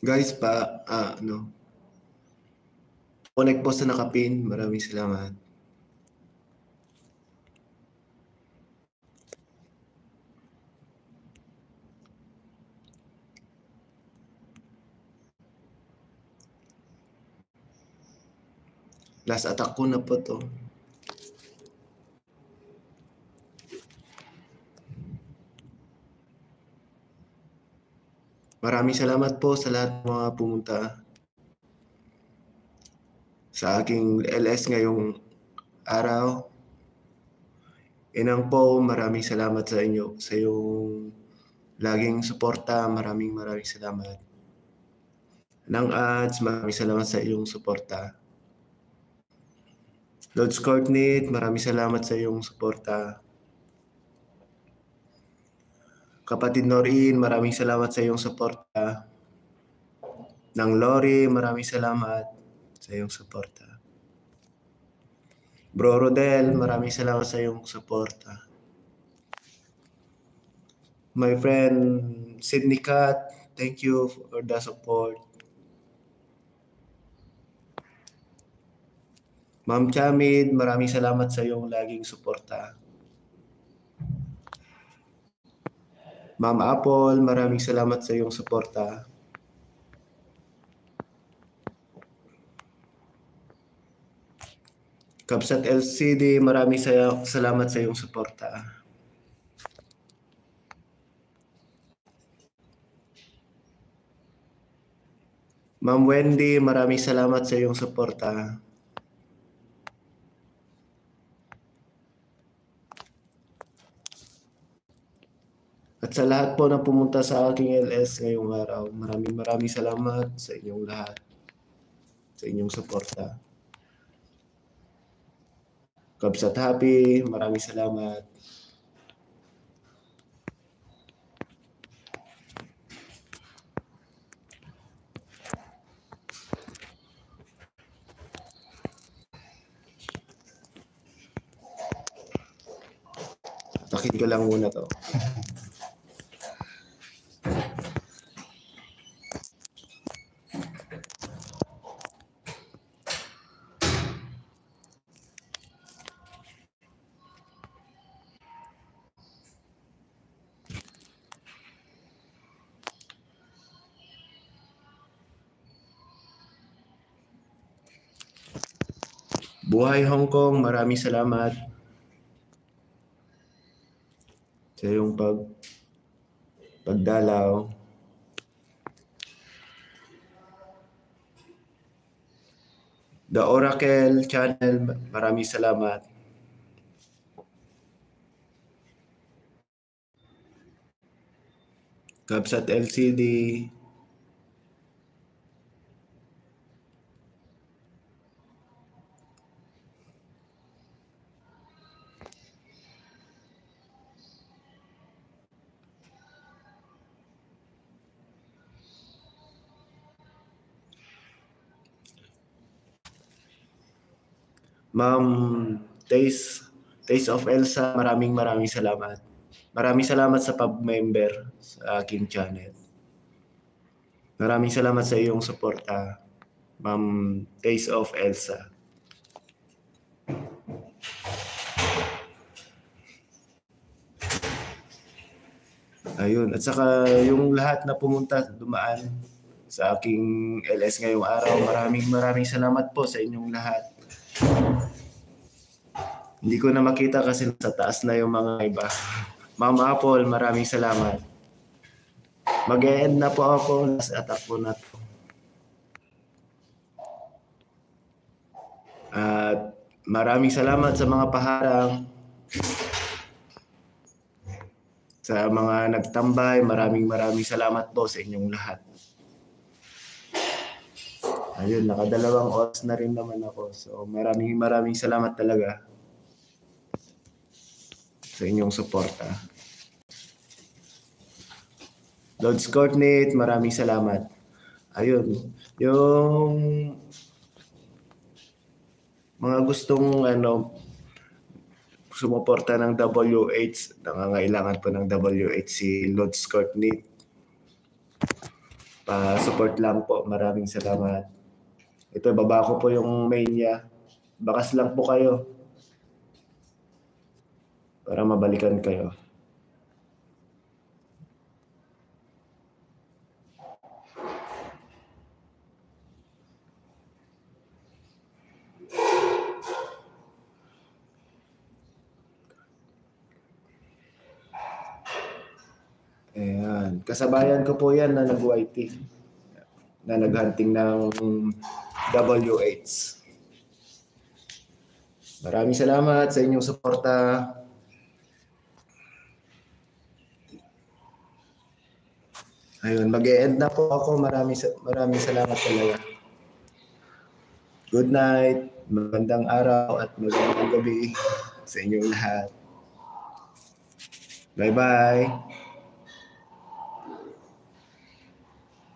Guys, connect po sa nakapin. Maraming salamat. Last attack ko na po to. Maraming salamat po sa lahat ng mga pumunta sa aking LS ngayong araw. Inang po, maraming salamat sa inyo, sa iyong laging suporta. Maraming salamat. Nang ads, maraming salamat sa iyong suporta. Lodge Courtney, maraming salamat sa iyong suporta. Kapatid Norin, maraming salamat sa iyong suporta. Nang Lori, maraming salamat sa iyong suporta. Bro Rodel, maraming salamat sa iyong suporta. My friend Sydney Cat, thank you for the support. Ma'am Chamid, maraming salamat sa iyong laging suporta. Ma'am Apple, maraming salamat sa iyong suporta. Kabsat LCD, maraming salamat sa iyong suporta. Ma'am Wendy, maraming salamat sa iyong suporta. At sa lahat po na pumunta sa aking LS ngayong araw, maraming salamat sa inyong lahat, sa inyong suporta. Kabsat Happy, maraming salamat. Takin ko lang muna to. Buhay Hong Kong, maraming salamat sa iyong pagdalaw. The Oracle Channel, maraming salamat. Kabsat LCD, Ma'am Taste of Elsa, maraming salamat. Maraming salamat sa pag-member sa aking channel. Maraming salamat sa iyong suporta, Ma'am Taste of Elsa. Ayun, at saka yung lahat na pumunta, dumaan sa aking LS ngayong araw, maraming salamat po sa inyong lahat. Hindi ko na makita kasi sa taas na yung mga iba. Ma'am Apple, maraming salamat. Mag-e-end na po ako. Last attack po na to. At maraming salamat sa mga paharang. Sa mga nagtambay, maraming salamat po sa inyong lahat. Ayun, nakadalawang oras na rin naman ako. So maraming salamat talaga sa inyong suporta. Lodge Courtney, maraming salamat. Ayun, yung mga gustong sumuporta ng WH, nangangailangan po ng WH si Lodge Courtney. Pa-support lang po. Maraming salamat. Ito, baba ko po yung main niya. Bakas lang po kayo. Para mabalikan kayo. Ayan. Kasabayan ko po yan na nag-YT. Na naghunting ng WH. Maraming salamat sa inyong suporta. Ayun, mag-e-end na po ako. Maraming salamat talaga. Good night, magandang araw at magandang gabi sa inyong lahat. Bye-bye.